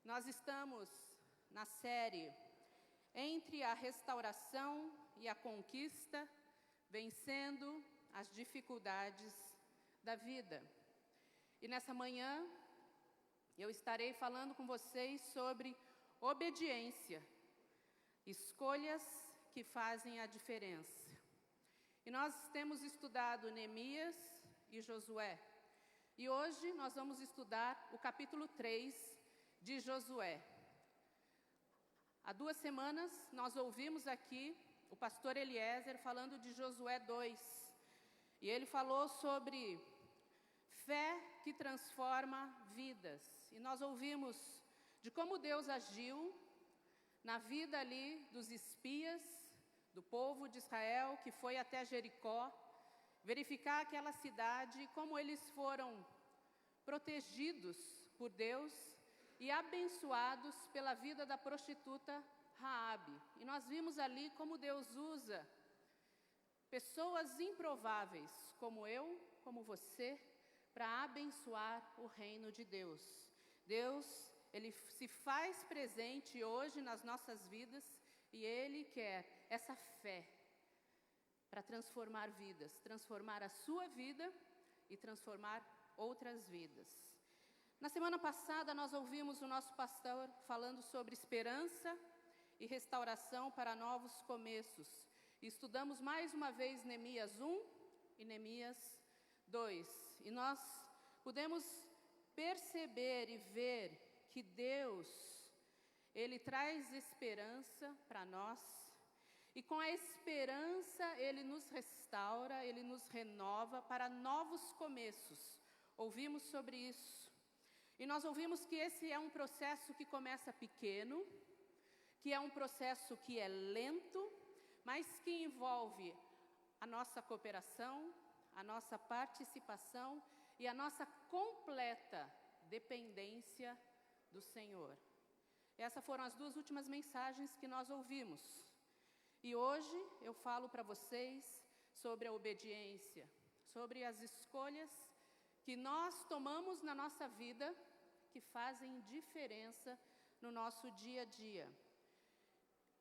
Nós estamos na série Entre a Restauração e a Conquista, Vencendo as Dificuldades da Vida. E nessa manhã, eu estarei falando com vocês sobre obediência, escolhas que fazem a diferença. E nós temos estudado Neemias e Josué. E hoje nós vamos estudar o capítulo 3 de Josué. Há 2 semanas nós ouvimos aqui o pastor Eliezer falando de Josué 2. E ele falou sobre fé que transforma vidas. E nós ouvimos de como Deus agiu na vida ali dos espias, do povo de Israel, que foi até Jericó, verificar aquela cidade e como eles foram protegidos por Deus e abençoados pela vida da prostituta Raabe. E nós vimos ali como Deus usa pessoas improváveis, como eu, como você, para abençoar o reino de Deus. Deus, Ele se faz presente hoje nas nossas vidas e Ele quer essa fé para transformar vidas, transformar a sua vida e transformar outras vidas. Na semana passada nós ouvimos o nosso pastor falando sobre esperança e restauração para novos começos. E estudamos mais uma vez Neemias 1 e Neemias 2. E nós pudemos perceber e ver que Deus, Ele traz esperança para nós. E com a esperança Ele nos restaura, Ele nos renova para novos começos. Ouvimos sobre isso. E nós ouvimos que esse é um processo que começa pequeno, que é um processo que é lento, mas que envolve a nossa cooperação, a nossa participação e a nossa completa dependência do Senhor. Essas foram as 2 últimas mensagens que nós ouvimos. E hoje eu falo para vocês sobre a obediência, sobre as escolhas que nós tomamos na nossa vida, que fazem diferença no nosso dia a dia.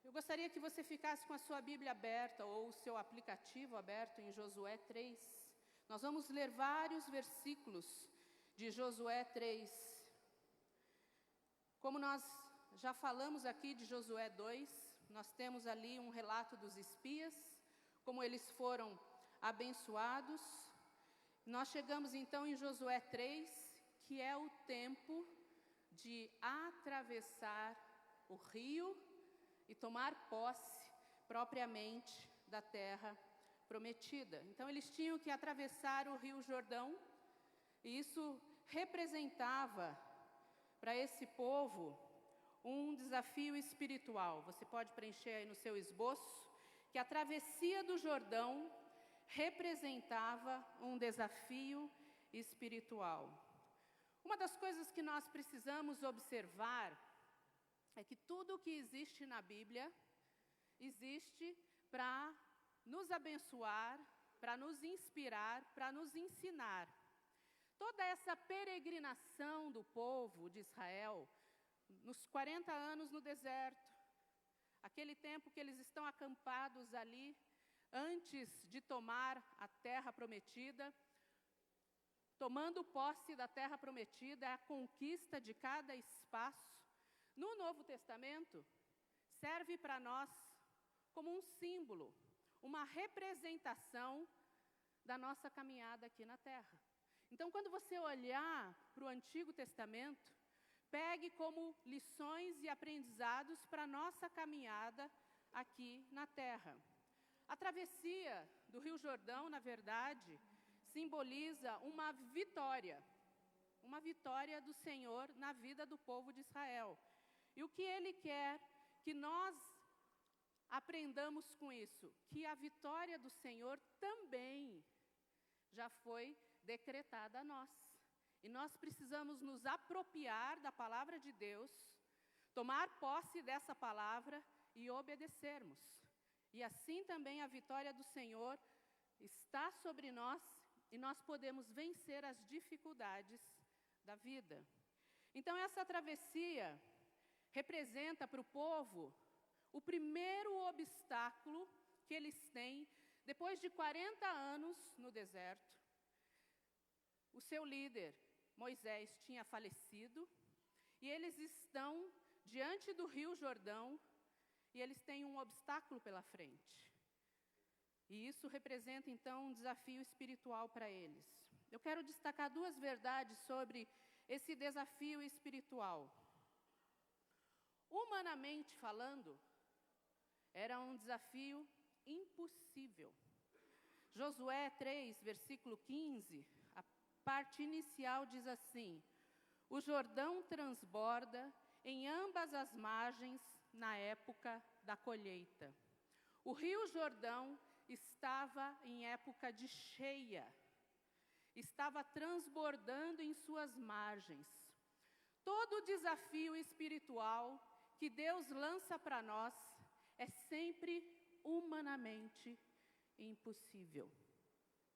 Eu gostaria que você ficasse com a sua Bíblia aberta ou o seu aplicativo aberto em Josué 3. Nós vamos ler vários versículos de Josué 3. Como nós já falamos aqui de Josué 2, nós temos ali um relato dos espias, como eles foram abençoados. Nós chegamos então em Josué 3, que é o tempo de atravessar o rio e tomar posse propriamente da terra prometida. Então eles tinham que atravessar o rio Jordão, e isso representava para esse povo um desafio espiritual. Você pode preencher aí no seu esboço que a travessia do Jordão representava um desafio espiritual. Uma das coisas que nós precisamos observar é que tudo o que existe na Bíblia existe para nos abençoar, para nos inspirar, para nos ensinar. Toda essa peregrinação do povo de Israel, nos 40 anos no deserto, aquele tempo que eles estão acampados ali, antes de tomar a terra prometida, tomando posse da terra prometida, a conquista de cada espaço, no Novo Testamento, serve para nós como um símbolo, uma representação da nossa caminhada aqui na terra. Então, quando você olhar para o Antigo Testamento, pegue como lições e aprendizados para a nossa caminhada aqui na terra. A travessia do Rio Jordão, na verdade, simboliza uma vitória do Senhor na vida do povo de Israel. E o que Ele quer que nós aprendamos com isso? Que a vitória do Senhor também já foi decretada a nós. E nós precisamos nos apropriar da palavra de Deus, tomar posse dessa palavra e obedecermos. E assim também a vitória do Senhor está sobre nós e nós podemos vencer as dificuldades da vida. Então essa travessia representa para o povo o primeiro obstáculo que eles têm depois de 40 anos no deserto. O seu líder, Moisés, tinha falecido e eles estão diante do Rio Jordão e eles têm um obstáculo pela frente. E isso representa, então, um desafio espiritual para eles. Eu quero destacar duas verdades sobre esse desafio espiritual. Humanamente falando, era um desafio impossível. Josué 3, versículo 15, a parte inicial diz assim: o Jordão transborda em ambas as margens na época da colheita. O rio Jordão estava em época de cheia, estava transbordando em suas margens. Todo desafio espiritual que Deus lança para nós é sempre humanamente impossível.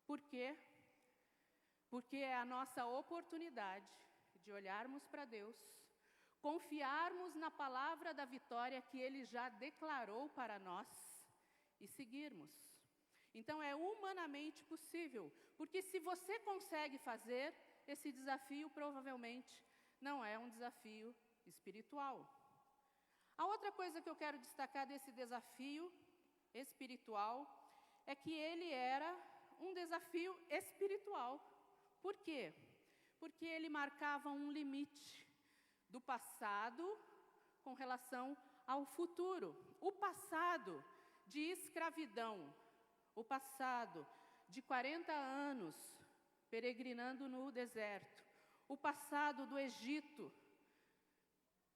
Por quê? Porque é a nossa oportunidade de olharmos para Deus, confiarmos na palavra da vitória que Ele já declarou para nós e seguirmos. Então é humanamente possível, porque se você consegue fazer, esse desafio provavelmente não é um desafio espiritual. A outra coisa que eu quero destacar desse desafio espiritual é que ele era um desafio espiritual. Por quê? Porque ele marcava um limite do passado com relação ao futuro. O passado de escravidão, o passado de 40 anos peregrinando no deserto, o passado do Egito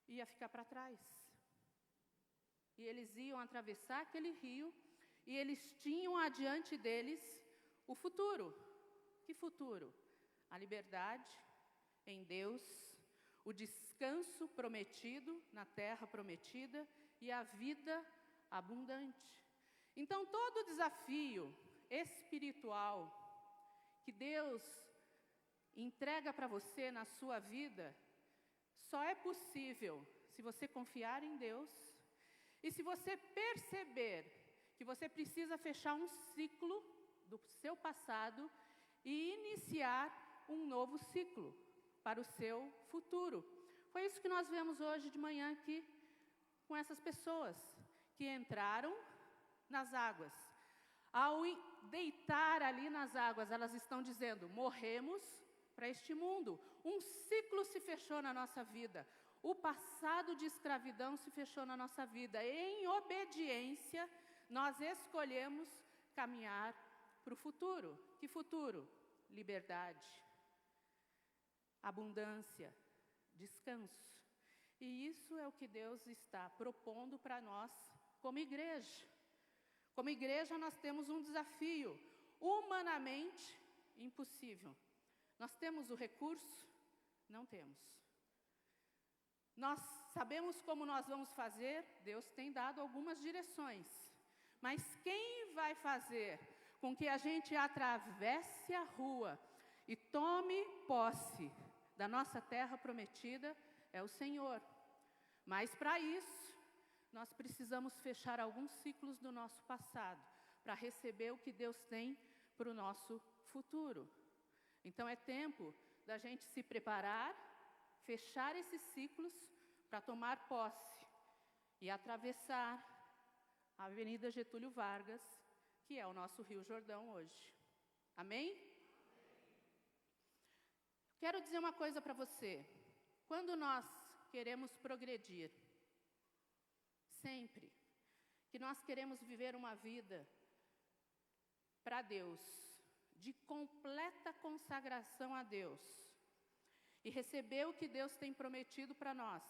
ia ficar para trás. E eles iam atravessar aquele rio e eles tinham adiante deles o futuro. Que futuro? A liberdade em Deus, o descanso prometido na terra prometida e a vida abundante. Então, todo desafio espiritual que Deus entrega para você na sua vida, só é possível se você confiar em Deus e se você perceber que você precisa fechar um ciclo do seu passado e iniciar um novo ciclo para o seu futuro. Foi isso que nós vemos hoje de manhã aqui com essas pessoas que entraram nas águas. Ao deitar ali nas águas, elas estão dizendo: morremos para este mundo. Um ciclo se fechou na nossa vida. O passado de escravidão se fechou na nossa vida. Em obediência, nós escolhemos caminhar para o futuro. Que futuro? Liberdade, abundância, descanso. E isso é o que Deus está propondo para nós como igreja. Como igreja, nós temos um desafio humanamente impossível. Nós temos o recurso? Não temos. Nós sabemos como nós vamos fazer? Deus tem dado algumas direções. Mas quem vai fazer com que a gente atravesse a rua e tome posse da nossa terra prometida é o Senhor. Mas para isso, nós precisamos fechar alguns ciclos do nosso passado para receber o que Deus tem para o nosso futuro. Então é tempo da gente se preparar, fechar esses ciclos para tomar posse e atravessar a Avenida Getúlio Vargas, que é o nosso Rio Jordão hoje. Amém? Quero dizer uma coisa para você. Quando nós queremos progredir, sempre que nós queremos viver uma vida para Deus, de completa consagração a Deus, e receber o que Deus tem prometido para nós,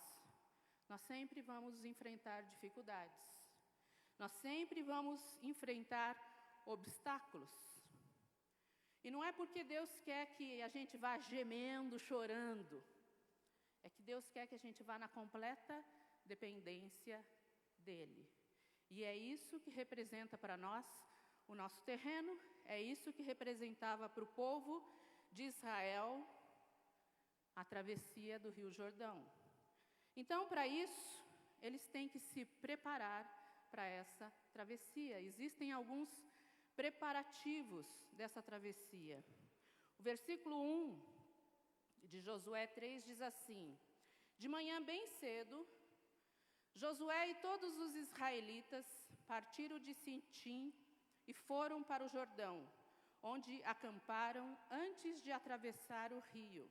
nós sempre vamos enfrentar dificuldades. Nós sempre vamos enfrentar obstáculos. E não é porque Deus quer que a gente vá gemendo, chorando. É que Deus quer que a gente vá na completa dependência dEle. E é isso que representa para nós o nosso terreno, é isso que representava para o povo de Israel a travessia do Rio Jordão. Então, para isso, eles têm que se preparar para essa travessia. Existem alguns preparativos dessa travessia. O versículo 1 de Josué 3 diz assim: de manhã bem cedo, Josué e todos os israelitas partiram de Sitim e foram para o Jordão, onde acamparam antes de atravessar o rio.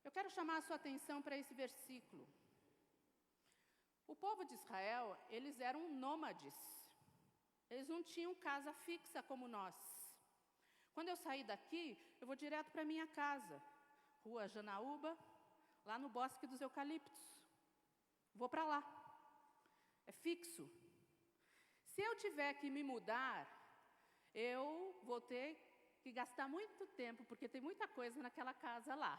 Eu quero chamar a sua atenção para esse versículo. O povo de Israel, eles eram nômades. Eles não tinham casa fixa como nós. Quando eu sair daqui, eu vou direto para minha casa, Rua Janaúba, lá no Bosque dos Eucaliptos. Vou para lá. É fixo. Se eu tiver que me mudar, eu vou ter que gastar muito tempo, porque tem muita coisa naquela casa lá.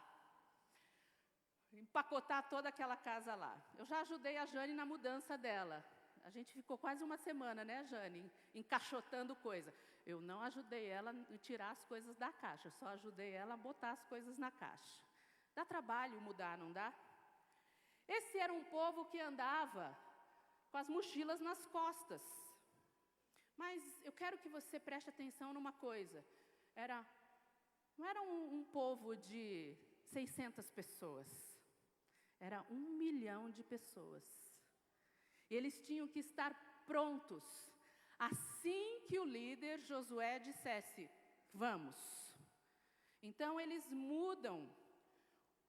Empacotar toda aquela casa lá. Eu já ajudei a Jane na mudança dela. A gente ficou quase uma semana, né, Jane, encaixotando coisa. Eu não ajudei ela a tirar as coisas da caixa, só ajudei ela a botar as coisas na caixa. Dá trabalho mudar, não dá? Esse era um povo que andava com as mochilas nas costas. Mas eu quero que você preste atenção numa coisa. Não era um povo de 600 pessoas. Era 1 milhão de pessoas. E eles tinham que estar prontos assim que o líder Josué dissesse: vamos. Então eles mudam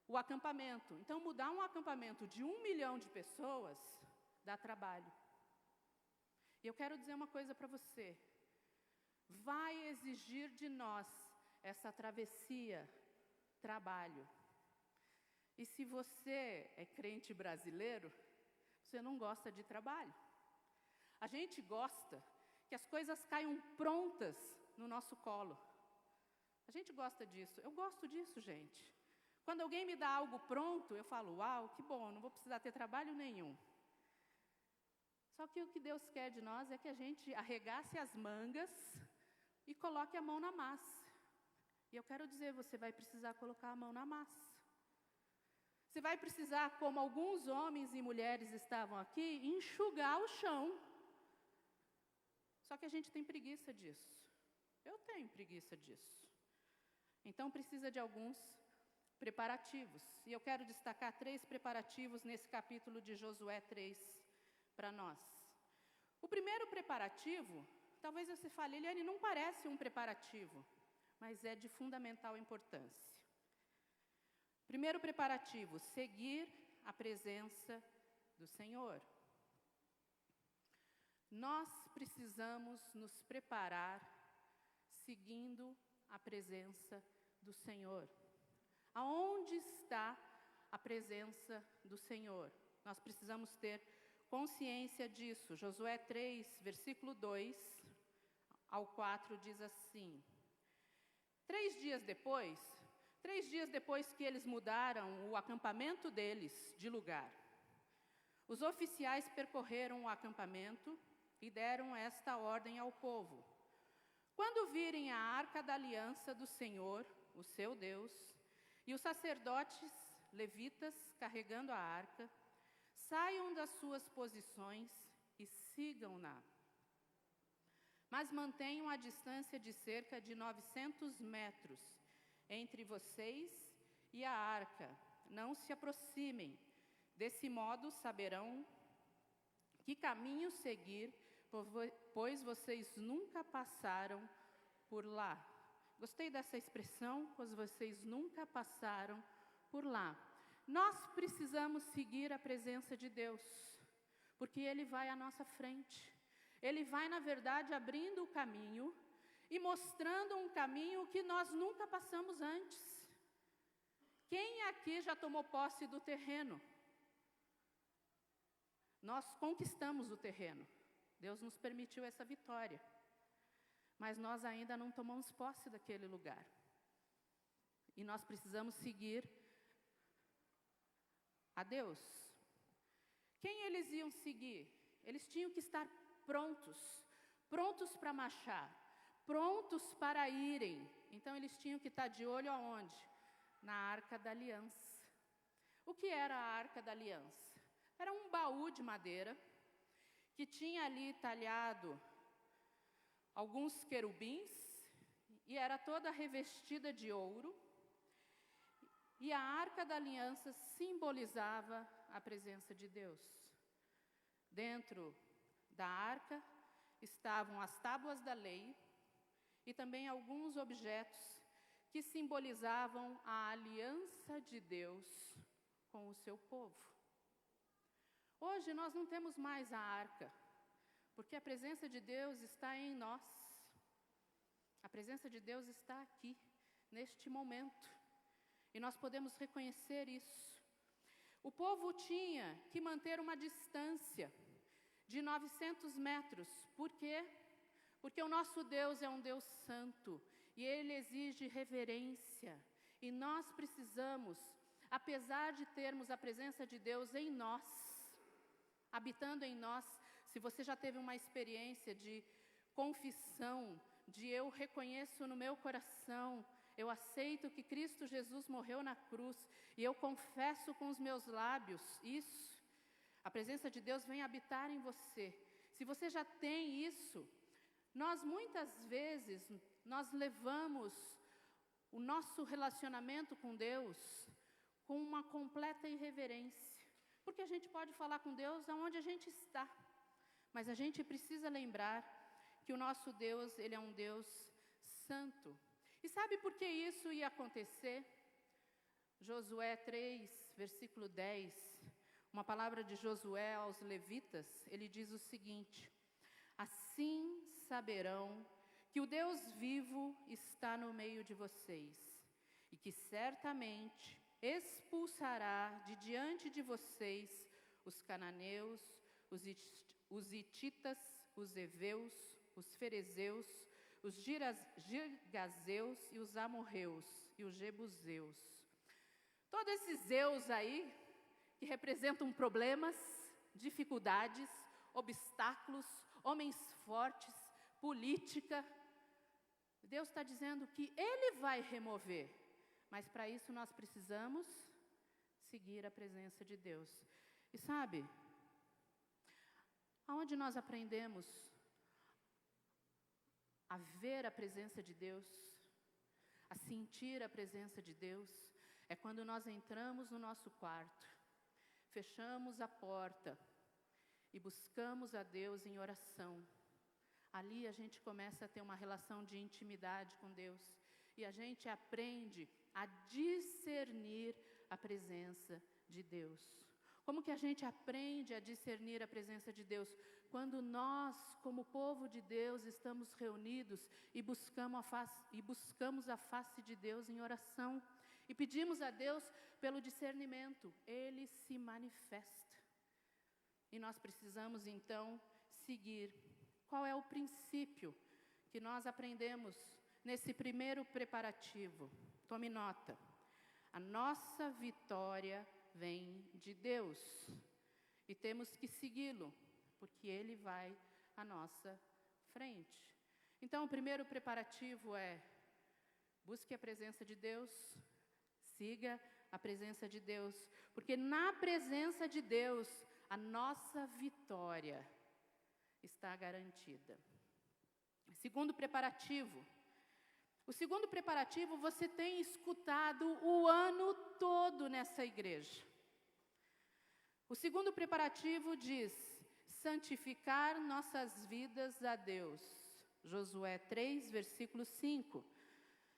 o acampamento. Então mudar um acampamento de 1 milhão de pessoas dá trabalho. E eu quero dizer uma coisa para você. Vai exigir de nós essa travessia, trabalho. E se você é crente brasileiro, você não gosta de trabalho. A gente gosta que as coisas caiam prontas no nosso colo. A gente gosta disso. Eu gosto disso, gente. Quando alguém me dá algo pronto, eu falo: uau, que bom, não vou precisar ter trabalho nenhum. Só que o que Deus quer de nós é que a gente arregace as mangas e coloque a mão na massa. E eu quero dizer, você vai precisar colocar a mão na massa. Você vai precisar, como alguns homens e mulheres estavam aqui, enxugar o chão. Só que a gente tem preguiça disso. Eu tenho preguiça disso. Então precisa de alguns preparativos. E eu quero destacar 3 preparativos nesse capítulo de Josué 3 para nós. O primeiro preparativo, talvez você fale: Eliane, não parece um preparativo, mas é de fundamental importância. Primeiro preparativo: seguir a presença do Senhor. Nós precisamos nos preparar seguindo a presença do Senhor. Aonde está a presença do Senhor? Nós precisamos ter consciência disso. Josué 3, versículo 2 ao 4 diz assim: 3 dias depois que eles mudaram o acampamento deles de lugar, os oficiais percorreram o acampamento e deram esta ordem ao povo: quando virem a arca da aliança do Senhor, o seu Deus, e os sacerdotes levitas carregando a arca, saiam das suas posições e sigam-na. Mas mantenham a distância de cerca de 900 metros entre vocês e a arca. Não se aproximem. Desse modo saberão que caminho seguir, pois vocês nunca passaram por lá. Gostei dessa expressão, pois vocês nunca passaram por lá. Nós precisamos seguir a presença de Deus, porque Ele vai à nossa frente. Ele vai, na verdade, abrindo o caminho e mostrando um caminho que nós nunca passamos antes. Quem aqui já tomou posse do terreno? Nós conquistamos o terreno. Deus nos permitiu essa vitória. Mas nós ainda não tomamos posse daquele lugar. E nós precisamos seguir a Deus. Quem eles iam seguir? Eles tinham que estar prontos para marchar, prontos para irem. Então eles tinham que estar de olho aonde? Na Arca da Aliança. O que era a Arca da Aliança? Era um baú de madeira que tinha ali talhado alguns querubins e era toda revestida de ouro. E a Arca da Aliança simbolizava a presença de Deus. Dentro da arca estavam as tábuas da lei e também alguns objetos que simbolizavam a aliança de Deus com o seu povo. Hoje nós não temos mais a arca, porque a presença de Deus está em nós. A presença de Deus está aqui, neste momento. E nós podemos reconhecer isso. O povo tinha que manter uma distância de 900 metros. Por quê? Porque o nosso Deus é um Deus santo e Ele exige reverência. E nós precisamos, apesar de termos a presença de Deus em nós, habitando em nós, se você já teve uma experiência de confissão, de eu reconheço no meu coração, eu aceito que Cristo Jesus morreu na cruz e eu confesso com os meus lábios isso. A presença de Deus vem habitar em você. Se você já tem isso, nós muitas vezes, nós levamos o nosso relacionamento com Deus com uma completa irreverência. Porque a gente pode falar com Deus aonde a gente está. Mas a gente precisa lembrar que o nosso Deus, Ele é um Deus santo. E sabe por que isso ia acontecer? Josué 3, versículo 10, uma palavra de Josué aos levitas, ele diz o seguinte: assim saberão que o Deus vivo está no meio de vocês, e que certamente expulsará de diante de vocês os cananeus, os hititas, os heveus, os ferezeus, os girgazeus e os amorreus e os jebuseus. Todos esses zeus aí, que representam problemas, dificuldades, obstáculos, homens fortes, política. Deus está dizendo que Ele vai remover, mas para isso nós precisamos seguir a presença de Deus. E sabe, aonde nós aprendemos a ver a presença de Deus, a sentir a presença de Deus, é quando nós entramos no nosso quarto, fechamos a porta e buscamos a Deus em oração. Ali a gente começa a ter uma relação de intimidade com Deus e a gente aprende a discernir a presença de Deus. Como que a gente aprende a discernir a presença de Deus? Quando nós, como povo de Deus, estamos reunidos e buscamos a face de Deus em oração e pedimos a Deus pelo discernimento, Ele se manifesta. E nós precisamos então seguir. Qual é o princípio que nós aprendemos nesse primeiro preparativo? Tome nota. A nossa vitória vem de Deus e temos que segui-lo, porque Ele vai à nossa frente. Então, o primeiro preparativo é: busque a presença de Deus, siga a presença de Deus, porque na presença de Deus, a nossa vitória está garantida. Segundo preparativo. O segundo preparativo você tem escutado o ano todo nessa igreja. O segundo preparativo diz: santificar nossas vidas a Deus. Josué 3, versículo 5.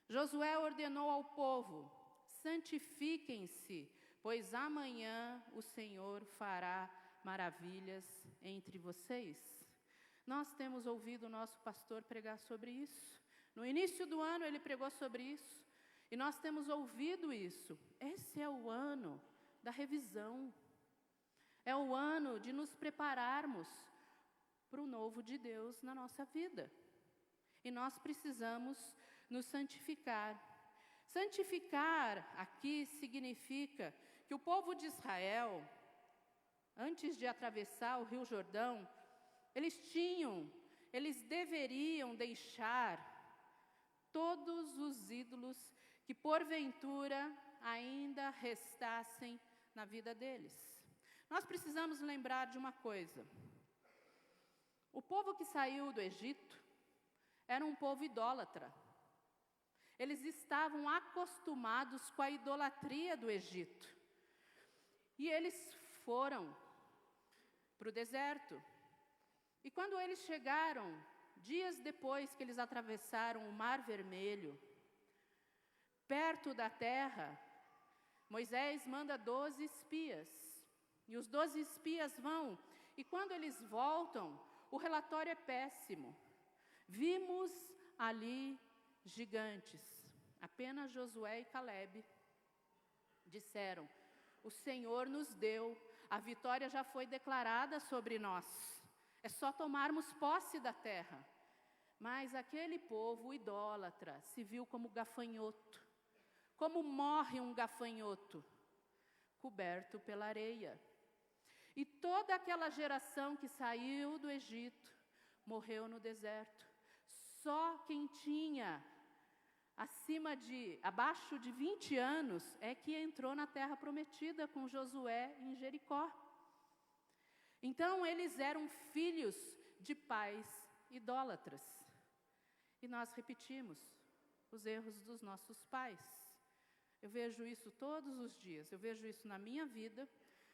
Josué ordenou ao povo: santifiquem-se, pois amanhã o Senhor fará maravilhas entre vocês. Nós temos ouvido o nosso pastor pregar sobre isso. No início do ano ele pregou sobre isso. E nós temos ouvido isso. Esse é o ano da revisão. É o ano de nos prepararmos para o novo de Deus na nossa vida. E nós precisamos nos santificar. Santificar aqui significa que o povo de Israel, antes de atravessar o Rio Jordão, eles deveriam deixar todos os ídolos que porventura ainda restassem na vida deles. Nós precisamos lembrar de uma coisa. O povo que saiu do Egito era um povo idólatra. Eles estavam acostumados com a idolatria do Egito. E eles foram para o deserto. E quando eles chegaram, dias depois que eles atravessaram o Mar Vermelho, perto da terra, Moisés manda 12 espias. E os 12 espias vão. E quando eles voltam, o relatório é péssimo. Vimos ali gigantes. Apenas Josué e Calebe disseram: o Senhor nos deu, a vitória já foi declarada sobre nós. É só tomarmos posse da terra. Mas aquele povo idólatra se viu como gafanhoto. Como morre um gafanhoto? Coberto pela areia. E toda aquela geração que saiu do Egito morreu no deserto. Só quem tinha abaixo de 20 anos é que entrou na terra prometida com Josué em Jericó. Então eles eram filhos de pais idólatras. E nós repetimos os erros dos nossos pais. Eu vejo isso todos os dias. Eu vejo isso na minha vida,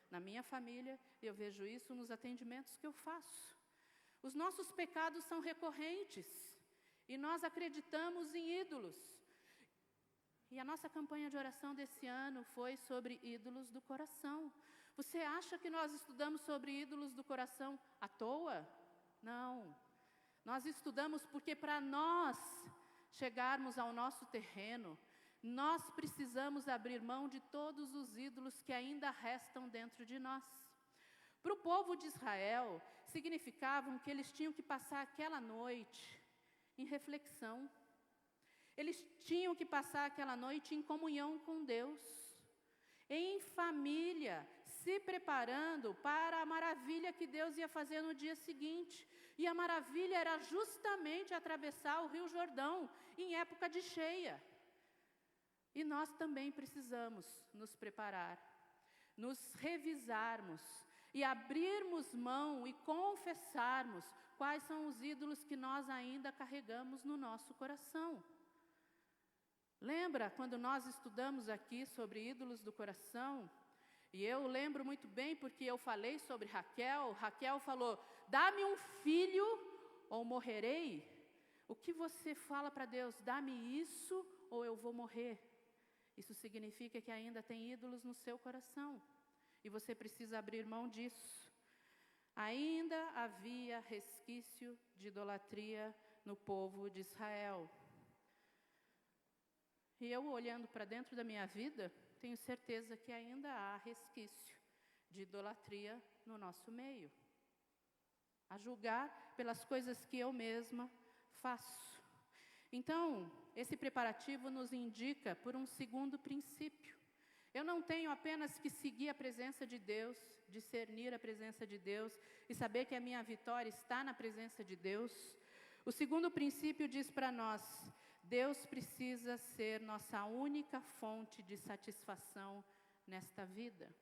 na minha família, e eu vejo isso nos atendimentos que eu faço. Os nossos pecados são recorrentes e nós acreditamos em ídolos. E a nossa campanha de oração desse ano foi sobre ídolos do coração. Você acha que nós estudamos sobre ídolos do coração à toa? Não. Nós estudamos porque para nós chegarmos ao nosso terreno, nós precisamos abrir mão de todos os ídolos que ainda restam dentro de nós. Para o povo de Israel, significavam que eles tinham que passar aquela noite em reflexão. Eles tinham que passar aquela noite em comunhão com Deus, em família, se preparando para a maravilha que Deus ia fazer no dia seguinte. E a maravilha era justamente atravessar o Rio Jordão em época de cheia. E nós também precisamos nos preparar, nos revisarmos e abrirmos mão e confessarmos quais são os ídolos que nós ainda carregamos no nosso coração. Lembra quando nós estudamos aqui sobre ídolos do coração? E eu lembro muito bem porque eu falei sobre Raquel. Raquel falou: dá-me um filho ou morrerei. O que você fala para Deus? Dá-me isso ou eu vou morrer. Isso significa que ainda tem ídolos no seu coração. E você precisa abrir mão disso. Ainda havia resquício de idolatria no povo de Israel. E eu, olhando para dentro da minha vida, tenho certeza que ainda há resquício de idolatria no nosso meio. A julgar pelas coisas que eu mesma faço. Então, esse preparativo nos indica por um segundo princípio. Eu não tenho apenas que seguir a presença de Deus, discernir a presença de Deus e saber que a minha vitória está na presença de Deus. O segundo princípio diz para nós: Deus precisa ser nossa única fonte de satisfação nesta vida.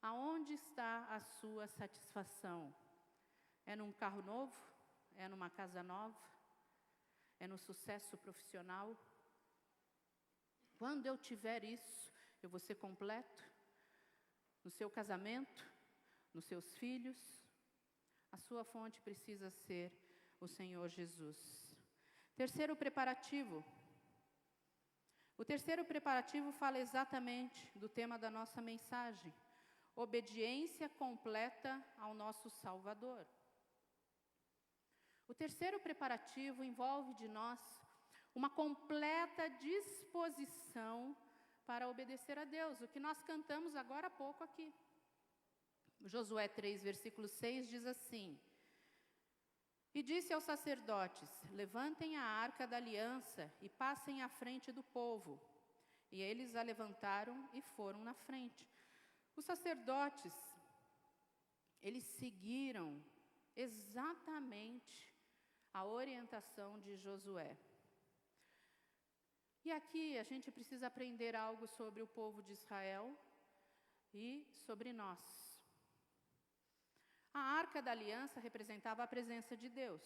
Aonde está a sua satisfação? É num carro novo? É numa casa nova? É no sucesso profissional? Quando eu tiver isso, eu vou ser completo? No seu casamento? Nos seus filhos? A sua fonte precisa ser o Senhor Jesus. Terceiro preparativo. O terceiro preparativo fala exatamente do tema da nossa mensagem: obediência completa ao nosso Salvador. O terceiro preparativo envolve de nós uma completa disposição para obedecer a Deus, o que nós cantamos agora há pouco aqui. Josué 3, versículo 6 diz assim: e disse aos sacerdotes: levantem a arca da aliança e passem à frente do povo. E eles a levantaram e foram na frente. Os sacerdotes, eles seguiram exatamente a orientação de Josué. E aqui a gente precisa aprender algo sobre o povo de Israel e sobre nós. A Arca da Aliança representava a presença de Deus.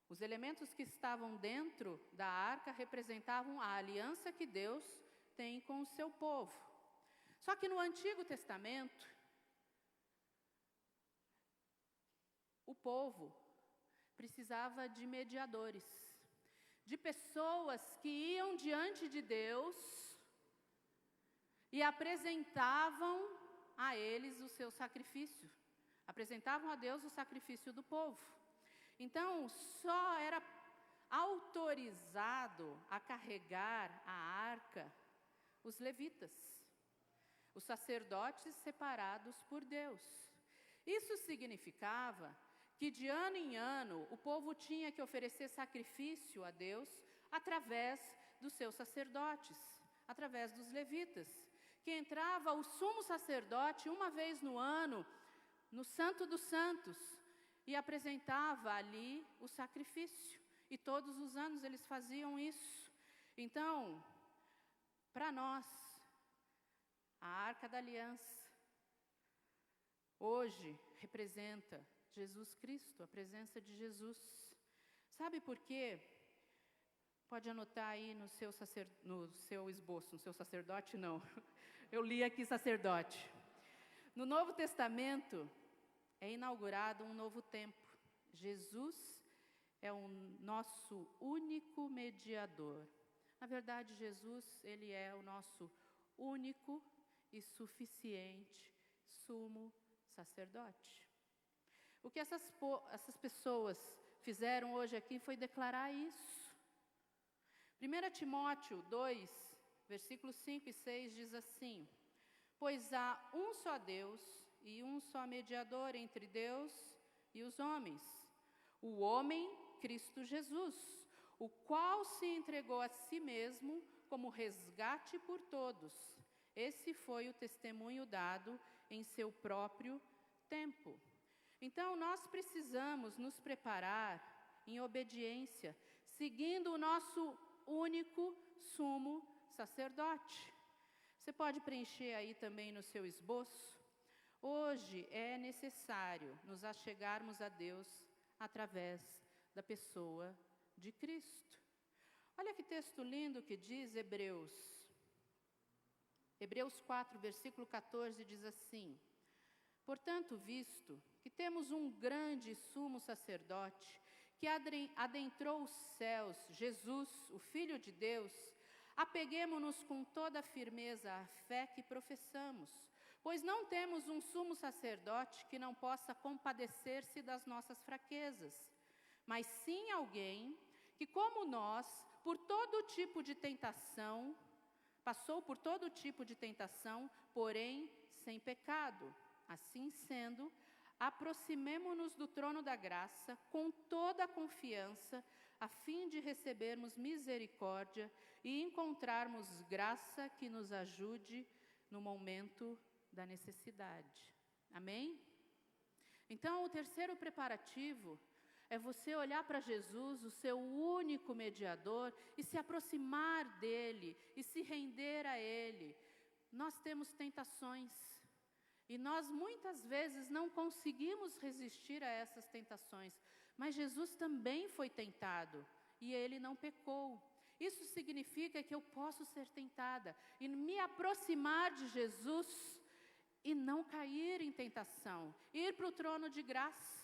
Os elementos que estavam dentro da arca representavam a aliança que Deus tem com o seu povo. Só que no Antigo Testamento, o povo precisava de mediadores, de pessoas que iam diante de Deus e apresentavam a eles o seu sacrifício. Apresentavam a Deus o sacrifício do povo. Então, só era autorizado a carregar a arca os levitas, os sacerdotes separados por Deus. Isso significava que de ano em ano o povo tinha que oferecer sacrifício a Deus através dos seus sacerdotes, através dos levitas, que entrava o sumo sacerdote uma vez no ano, no Santo dos Santos, e apresentava ali o sacrifício. E todos os anos eles faziam isso. Então, para nós, a Arca da Aliança hoje representa Jesus Cristo, a presença de Jesus. Sabe por quê? Pode anotar aí no seu esboço, no seu sacerdote não. Eu li aqui sacerdote. No Novo Testamento é inaugurado um novo tempo. Jesus é o nosso único mediador. Na verdade, Jesus, ele é o nosso único e suficiente sumo sacerdote. O que essas pessoas fizeram hoje aqui foi declarar isso. 1 Timóteo 2, versículos 5 e 6 diz assim: pois há um só Deus e um só mediador entre Deus e os homens, o homem Cristo Jesus, o qual se entregou a si mesmo como resgate por todos. Esse foi o testemunho dado em seu próprio tempo. Então, nós precisamos nos preparar em obediência, seguindo o nosso único sumo sacerdote. Você pode preencher aí também no seu esboço. Hoje é necessário nos achegarmos a Deus através da pessoa de Cristo. Olha que texto lindo que diz Hebreus 4, versículo 14, diz assim: portanto, visto que temos um grande sumo sacerdote que adentrou os céus, Jesus, o Filho de Deus, apeguemo-nos com toda a firmeza à fé que professamos, pois não temos um sumo sacerdote que não possa compadecer-se das nossas fraquezas, mas sim alguém que, como nós, passou por todo tipo de tentação, porém sem pecado. Assim sendo, aproximemo-nos do trono da graça com toda a confiança, a fim de recebermos misericórdia e encontrarmos graça que nos ajude no momento da necessidade. Amém? Então, o terceiro preparativo é você olhar para Jesus, o seu único mediador, e se aproximar dele, e se render a ele. Nós temos tentações, e nós muitas vezes não conseguimos resistir a essas tentações, mas Jesus também foi tentado, e ele não pecou. Isso significa que eu posso ser tentada, e me aproximar de Jesus, e não cair em tentação, ir para o trono de graça.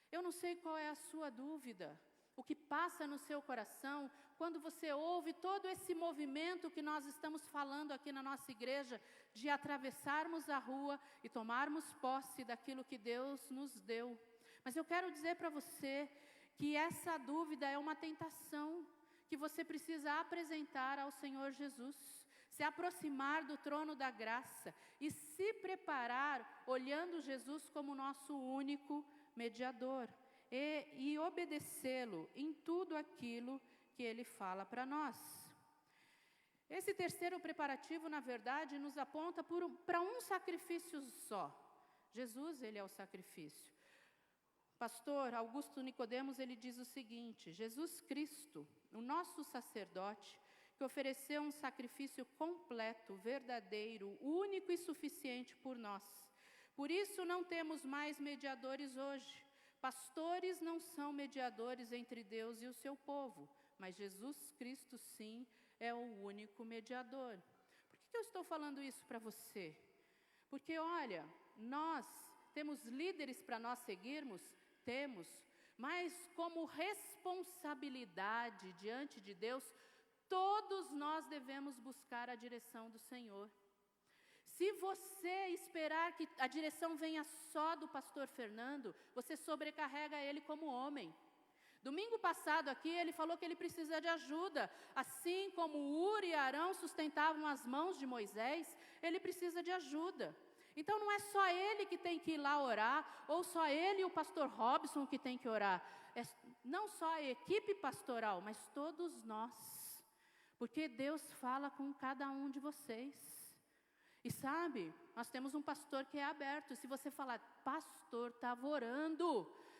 Eu não sei qual é a sua dúvida, o que passa no seu coração, quando você ouve todo esse movimento que nós estamos falando aqui na nossa igreja, de atravessarmos a rua e tomarmos posse daquilo que Deus nos deu. Mas eu quero dizer para você que essa dúvida é uma tentação, que você precisa apresentar ao Senhor Jesus, se aproximar do trono da graça e se preparar olhando Jesus como nosso único mediador e obedecê-lo em tudo aquilo que ele fala para nós. Esse terceiro preparativo, na verdade, nos aponta para um sacrifício só. Jesus, ele é o sacrifício. Pastor Augusto Nicodemos, ele diz o seguinte: Jesus Cristo, o nosso sacerdote, que ofereceu um sacrifício completo, verdadeiro, único e suficiente por nós. Por isso não temos mais mediadores hoje. Pastores não são mediadores entre Deus e o seu povo, mas Jesus Cristo, sim, é o único mediador. Por que eu estou falando isso para você? Porque, olha, nós temos líderes para nós seguirmos? Temos, mas como responsabilidade diante de Deus, todos nós devemos buscar a direção do Senhor. Se você esperar que a direção venha só do pastor Fernando, você sobrecarrega ele como homem. Domingo passado aqui, ele falou que ele precisa de ajuda. Assim como Uri e Arão sustentavam as mãos de Moisés, ele precisa de ajuda. Então não é só ele que tem que ir lá orar, ou só ele e o pastor Robson que tem que orar. É não só a equipe pastoral, mas todos nós. Porque Deus fala com cada um de vocês. E sabe, nós temos um pastor que é aberto. Se você falar, pastor, estava orando,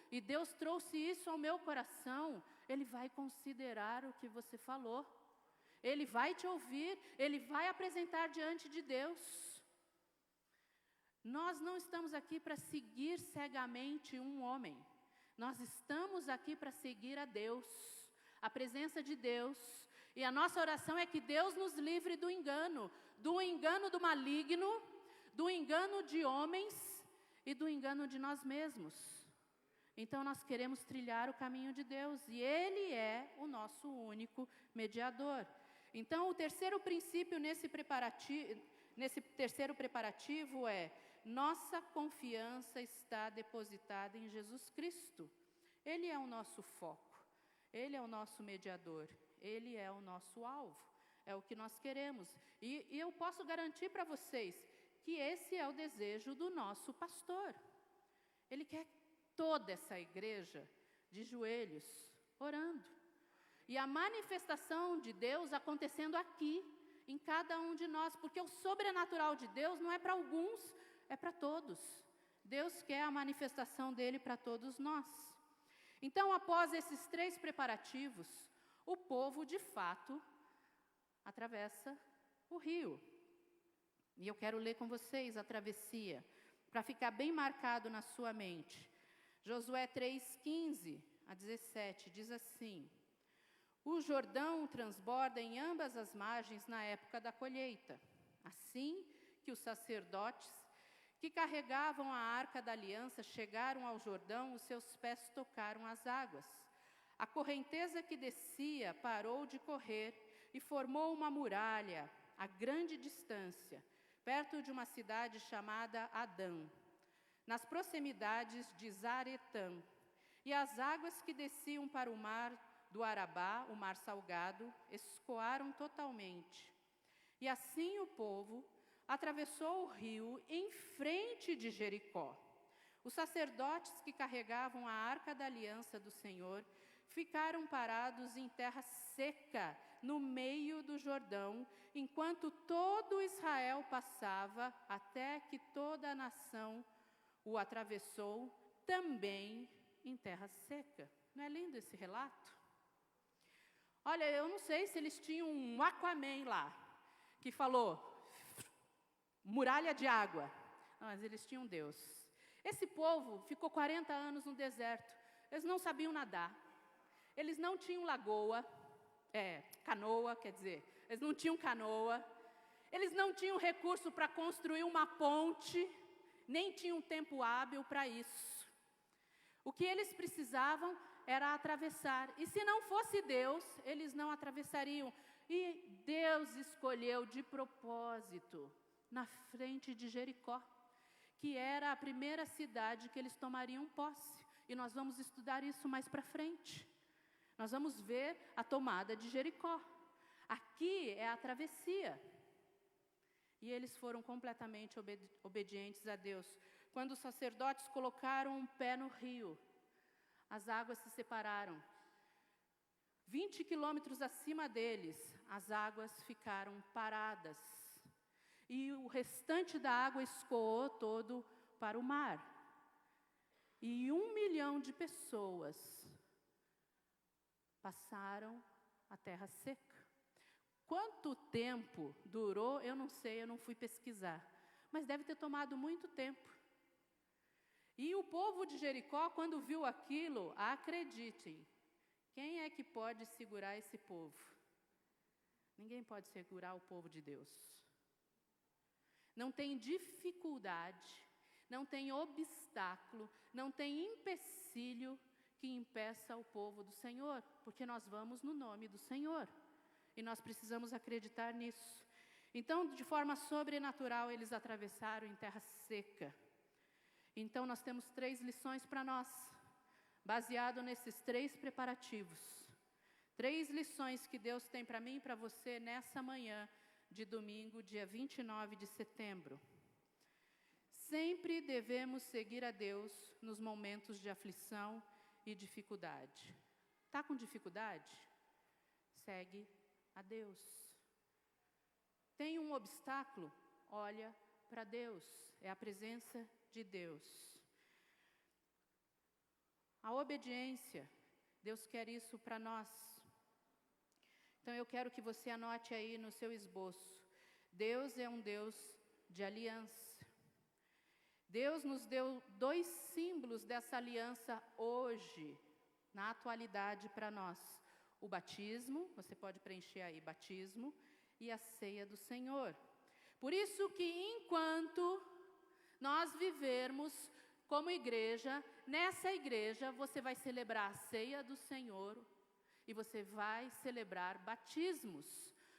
e Deus trouxe isso ao meu coração, ele vai considerar o que você falou. Ele vai te ouvir, ele vai apresentar diante de Deus. Nós não estamos aqui para seguir cegamente um homem. Nós estamos aqui para seguir a Deus, a presença de Deus. E a nossa oração é que Deus nos livre do engano do maligno, do engano de homens e do engano de nós mesmos. Então nós queremos trilhar o caminho de Deus e Ele é o nosso único mediador. Então o terceiro princípio nesse terceiro preparativo é: nossa confiança está depositada em Jesus Cristo. Ele é o nosso foco, Ele é o nosso mediador, Ele é o nosso alvo. É o que nós queremos. E eu posso garantir para vocês que esse é o desejo do nosso pastor. Ele quer toda essa igreja de joelhos, orando. E a manifestação de Deus acontecendo aqui, em cada um de nós. Porque o sobrenatural de Deus não é para alguns, é para todos. Deus quer a manifestação dele para todos nós. Então, após esses 3 preparativos, o povo, de fato, atravessa o rio. E eu quero ler com vocês a travessia, para ficar bem marcado na sua mente. Josué 3:15 a 17 diz assim: o Jordão transborda em ambas as margens na época da colheita. Assim que os sacerdotes que carregavam a arca da aliança chegaram ao Jordão, os seus pés tocaram as águas. A correnteza que descia parou de correr e formou uma muralha a grande distância, perto de uma cidade chamada Adã, nas proximidades de Zaretã. E as águas que desciam para o mar do Arabá, o mar salgado, escoaram totalmente. E assim o povo atravessou o rio em frente de Jericó. Os sacerdotes que carregavam a arca da aliança do Senhor ficaram parados em terra seca, no meio do Jordão, enquanto todo Israel passava, até que toda a nação o atravessou, também em terra seca. Não é lindo esse relato? Olha, eu não sei se eles tinham um Aquaman lá, que falou, muralha de água. Não, mas eles tinham Deus. Esse povo ficou 40 anos no deserto. Eles não sabiam nadar. Eles não tinham canoa, quer dizer, eles não tinham canoa, eles não tinham recurso para construir uma ponte, nem tinham tempo hábil para isso. O que eles precisavam era atravessar, e se não fosse Deus, eles não atravessariam. E Deus escolheu de propósito, na frente de Jericó, que era a primeira cidade que eles tomariam posse, e nós vamos estudar isso mais para frente. Nós vamos ver a tomada de Jericó. Aqui é a travessia. E eles foram completamente obedientes a Deus. Quando os sacerdotes colocaram um pé no rio, as águas se separaram. 20 quilômetros acima deles, as águas ficaram paradas. E o restante da água escoou todo para o mar. E 1 milhão de pessoas passaram a terra seca. Quanto tempo durou, eu não sei, eu não fui pesquisar. Mas deve ter tomado muito tempo. E o povo de Jericó, quando viu aquilo, acreditem, quem é que pode segurar esse povo? Ninguém pode segurar o povo de Deus. Não tem dificuldade, não tem obstáculo, não tem empecilho que impeça o povo do Senhor, porque nós vamos no nome do Senhor. E nós precisamos acreditar nisso. Então, de forma sobrenatural, eles atravessaram em terra seca. Então, nós temos 3 lições para nós, baseado nesses 3 preparativos. 3 lições que Deus tem para mim e para você nessa manhã de domingo, dia 29 de setembro. Sempre devemos seguir a Deus nos momentos de aflição e dificuldade. Está com dificuldade? Segue a Deus. Tem um obstáculo? Olha para Deus. É a presença de Deus. A obediência, Deus quer isso para nós. Então eu quero que você anote aí no seu esboço. Deus é um Deus de aliança. Deus nos deu 2 símbolos dessa aliança hoje, na atualidade para nós. O batismo, você pode preencher aí, batismo, e a ceia do Senhor. Por isso que enquanto nós vivermos como igreja, nessa igreja você vai celebrar a ceia do Senhor e você vai celebrar batismos,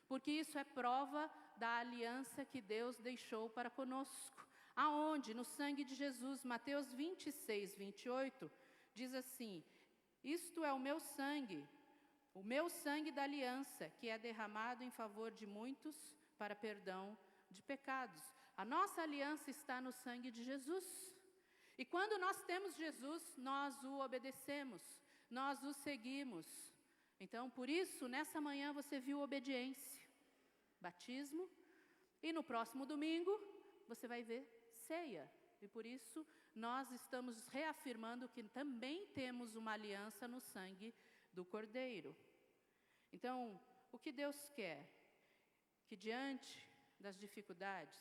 porque isso é prova da aliança que Deus deixou para conosco. Aonde? No sangue de Jesus. Mateus 26, 28, diz assim: isto é o meu sangue da aliança, que é derramado em favor de muitos para perdão de pecados. A nossa aliança está no sangue de Jesus. E quando nós temos Jesus, nós o obedecemos, nós o seguimos. Então, por isso, nessa manhã você viu obediência, batismo, e no próximo domingo você vai ver ceia. E por isso, nós estamos reafirmando que também temos uma aliança no sangue do Cordeiro. Então, o que Deus quer? Que diante das dificuldades,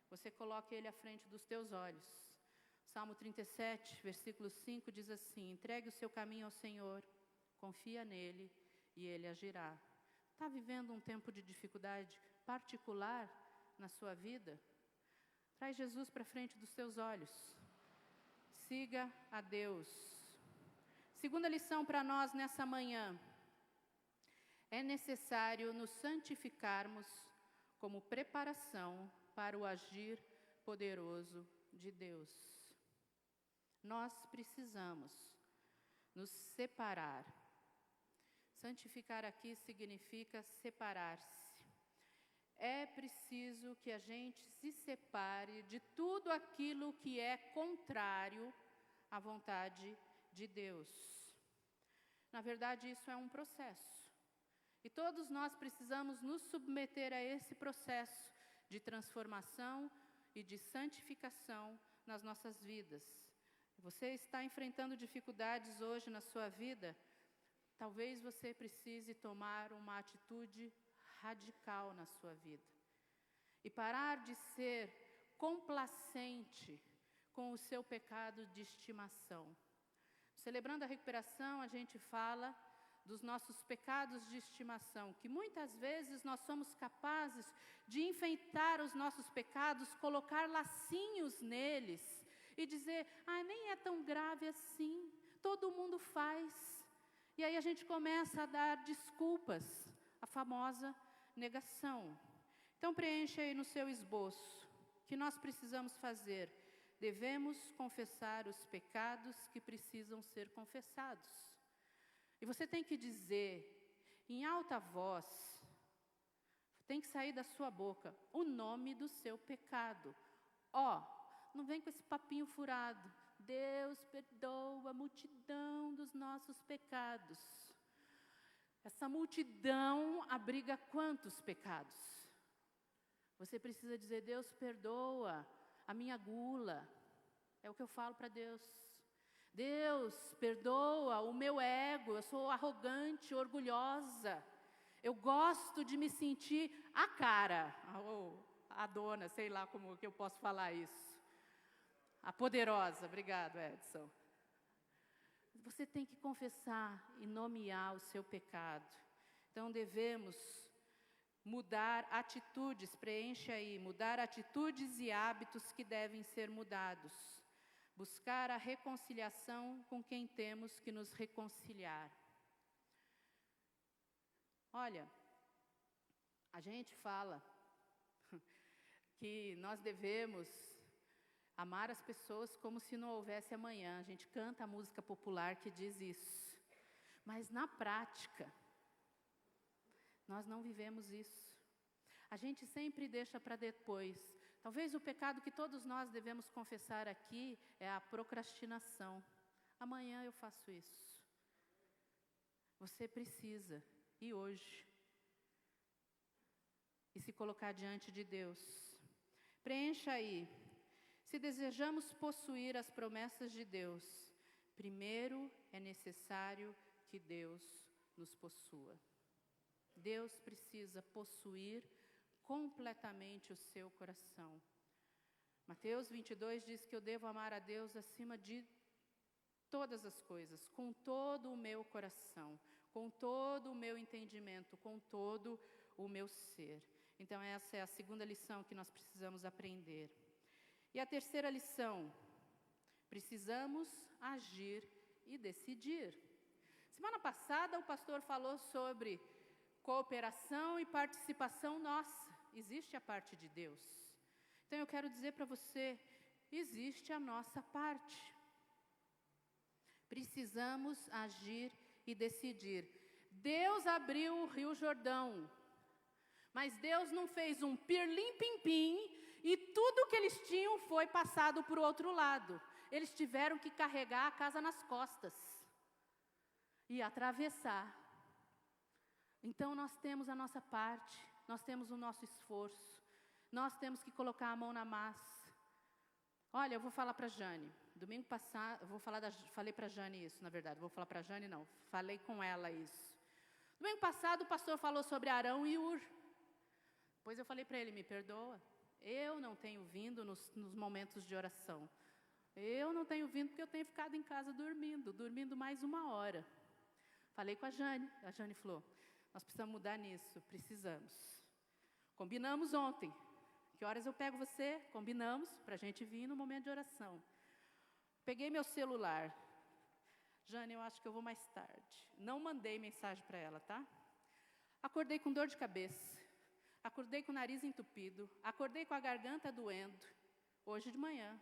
você coloque Ele à frente dos teus olhos. Salmo 37, versículo 5 diz assim: entregue o seu caminho ao Senhor, confia nele e Ele agirá. Está vivendo um tempo de dificuldade particular na sua vida? Traz Jesus para frente dos teus olhos. Siga a Deus. Segunda lição para nós nessa manhã. É necessário nos santificarmos como preparação para o agir poderoso de Deus. Nós precisamos nos separar. Santificar aqui significa separar-se. É preciso que a gente se separe de tudo aquilo que é contrário à vontade de Deus. Na verdade, isso é um processo. E todos nós precisamos nos submeter a esse processo de transformação e de santificação nas nossas vidas. Você está enfrentando dificuldades hoje na sua vida? Talvez você precise tomar uma atitude radical na sua vida. E parar de ser complacente com o seu pecado de estimação. Celebrando a recuperação, a gente fala dos nossos pecados de estimação, que muitas vezes nós somos capazes de enfeitar os nossos pecados, colocar lacinhos neles e dizer, nem é tão grave assim, todo mundo faz. E aí a gente começa a dar desculpas, a famosa negação. Então preencha aí no seu esboço, o que nós precisamos fazer? Devemos confessar os pecados que precisam ser confessados. E você tem que dizer, em alta voz, tem que sair da sua boca, o nome do seu pecado. Não vem com esse papinho furado. Deus perdoa a multidão dos nossos pecados. Essa multidão abriga quantos pecados? Você precisa dizer, Deus perdoa a minha gula. É o que eu falo para Deus. Deus, perdoa o meu ego, eu sou arrogante, orgulhosa. Eu gosto de me sentir a cara, ou a dona, sei lá como que eu posso falar isso. A poderosa, obrigado, Edson. Você tem que confessar e nomear o seu pecado. Então devemos mudar atitudes, preencha aí, mudar atitudes e hábitos que devem ser mudados. Buscar a reconciliação com quem temos que nos reconciliar. Olha, a gente fala que nós devemos amar as pessoas como se não houvesse amanhã. A gente canta a música popular que diz isso. Mas na prática, nós não vivemos isso. A gente sempre deixa para depois. Talvez o pecado que todos nós devemos confessar aqui é a procrastinação. Amanhã eu faço isso. Você precisa, e hoje, e se colocar diante de Deus. Preencha aí. Se desejamos possuir as promessas de Deus, primeiro é necessário que Deus nos possua. Deus precisa possuir completamente o seu coração. Mateus 22 diz que eu devo amar a Deus acima de todas as coisas, com todo o meu coração, com todo o meu entendimento, com todo o meu ser. Então essa é a segunda lição que nós precisamos aprender. E a terceira lição, precisamos agir e decidir. Semana passada o pastor falou sobre cooperação e participação nossa. Existe a parte de Deus. Então eu quero dizer para você, existe a nossa parte. Precisamos agir e decidir. Deus abriu o Rio Jordão, mas Deus não fez um pirlim-pim-pim e tudo que eles tinham foi passado para o outro lado. Eles tiveram que carregar a casa nas costas e atravessar. Então nós temos a nossa parte, nós temos o nosso esforço, nós temos que colocar a mão na massa. Olha, eu vou falar para a Jane, domingo passado, falei para a Jane isso, na verdade, vou falar para a Jane não, falei com ela isso. Domingo passado o pastor falou sobre Arão e Ur. Depois eu falei para ele, me perdoa, eu não tenho vindo nos momentos de oração. Eu não tenho vindo porque eu tenho ficado em casa dormindo mais 1 hora. Falei com a Jane falou, nós precisamos mudar nisso, precisamos. Combinamos ontem, que horas eu pego você? Combinamos para a gente vir no momento de oração. Peguei meu celular. Jane, eu acho que eu vou mais tarde. Não mandei mensagem para ela, tá? Acordei com dor de cabeça. Acordei com o nariz entupido. Acordei com a garganta doendo. Hoje de manhã.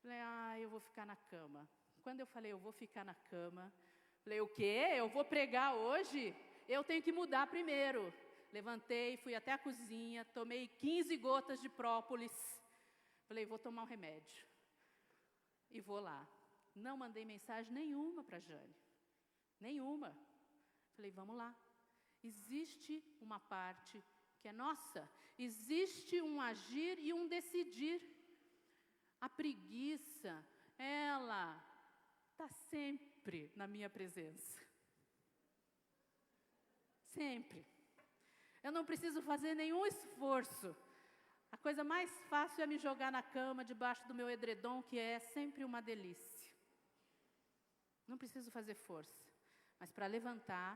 Falei, eu vou ficar na cama. Quando eu falei, eu vou ficar na cama, falei, o quê? Eu vou pregar hoje? Eu tenho que mudar primeiro. Levantei, fui até a cozinha, tomei 15 gotas de própolis. Falei, vou tomar um remédio. E vou lá. Não mandei mensagem nenhuma para a Jane. Nenhuma. Falei, vamos lá. Existe uma parte que é nossa. Existe um agir e um decidir. A preguiça, ela está sempre na minha presença. Sempre. Eu não preciso fazer nenhum esforço. A coisa mais fácil é me jogar na cama, debaixo do meu edredom, que é sempre uma delícia. Não preciso fazer força. Mas para levantar,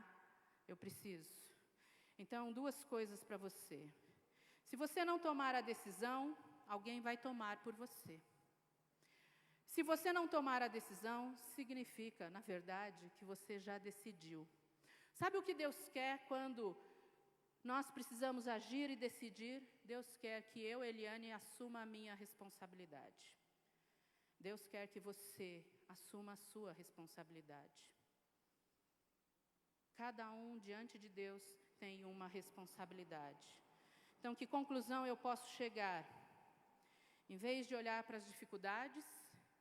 eu preciso. Então, 2 coisas para você. Se você não tomar a decisão, alguém vai tomar por você. Se você não tomar a decisão, significa, na verdade, que você já decidiu. Sabe o que Deus quer quando nós precisamos agir e decidir? Deus quer que eu, Eliane, assuma a minha responsabilidade. Deus quer que você assuma a sua responsabilidade. Cada um diante de Deus tem uma responsabilidade. Então, que conclusão eu posso chegar? Em vez de olhar para as dificuldades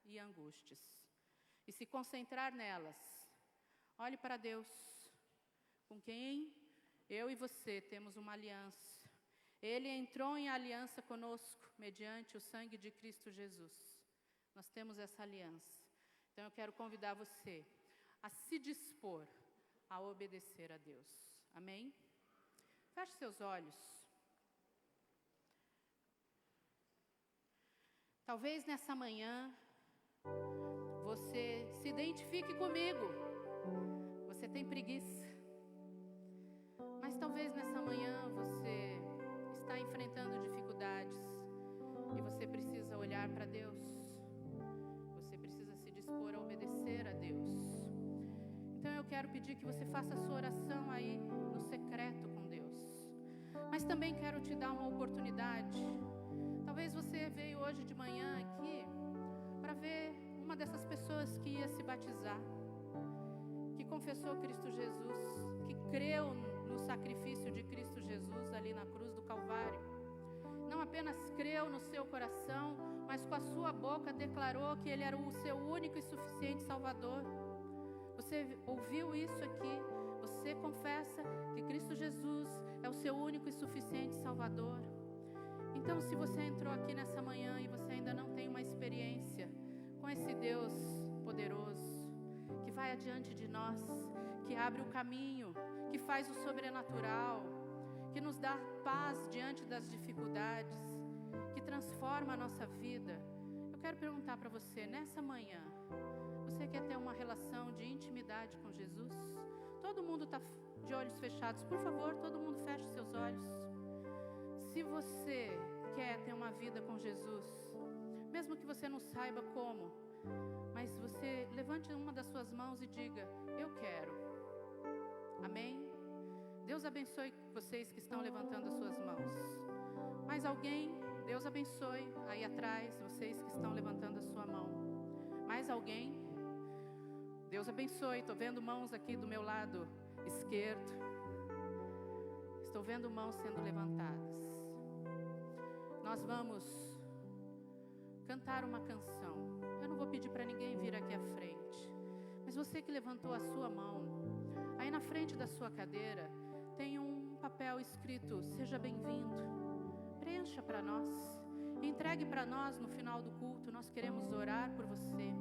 e angústias e se concentrar nelas, olhe para Deus, com quem eu e você temos uma aliança. Ele entrou em aliança conosco mediante o sangue de Cristo Jesus. Nós temos essa aliança. Então eu quero convidar você a se dispor a obedecer a Deus. Amém? Feche seus olhos. Talvez nessa manhã você se identifique comigo. Você tem preguiça. Mas talvez nessa manhã você está enfrentando dificuldades e você precisa olhar para Deus. Você precisa se dispor a obedecer a Deus. Então eu quero pedir que você faça a sua oração aí no secreto com Deus. Mas também quero te dar uma oportunidade. Talvez você veio hoje de manhã aqui para ver uma dessas pessoas que ia se batizar, que confessou Cristo Jesus, que creu no sacrifício de Cristo Jesus ali na cruz do Calvário. Não apenas creu no seu coração, mas com a sua boca declarou que Ele era o seu único e suficiente Salvador. Você ouviu isso aqui? Você confessa que Cristo Jesus é o seu único e suficiente Salvador? Então, se você entrou aqui nessa manhã e você ainda não tem uma experiência com esse Deus poderoso, que vai adiante de nós, que abre o caminho, que faz o sobrenatural, que nos dá paz diante das dificuldades, que transforma a nossa vida, eu quero perguntar para você, nessa manhã, você quer ter uma relação de intimidade com Jesus? Todo mundo está de olhos fechados. Por favor, todo mundo feche seus olhos. Se você quer ter uma vida com Jesus, mesmo que você não saiba como, mas você levante uma das suas mãos e diga, eu quero. Amém? Deus abençoe vocês que estão levantando as suas mãos. Mais alguém? Deus abençoe aí atrás, vocês que estão levantando a sua mão. Mais alguém? Deus abençoe, estou vendo mãos aqui do meu lado esquerdo. Estou vendo mãos sendo levantadas. Nós vamos cantar uma canção. Eu não vou pedir para ninguém vir aqui à frente, mas você que levantou a sua mão, aí na frente da sua cadeira tem um papel escrito, seja bem-vindo. Preencha para nós, entregue para nós no final do culto. Nós queremos orar por você.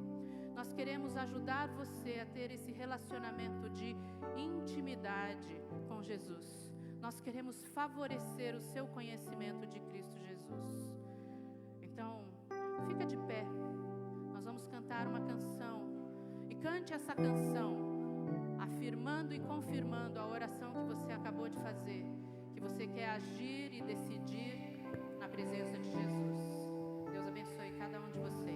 Nós queremos ajudar você a ter esse relacionamento de intimidade com Jesus. Nós queremos favorecer o seu conhecimento de Cristo Jesus. Então, fica de pé. Nós vamos cantar uma canção. E cante essa canção, afirmando e confirmando a oração que você acabou de fazer. Que você quer agir e decidir na presença de Jesus. Deus abençoe cada um de vocês.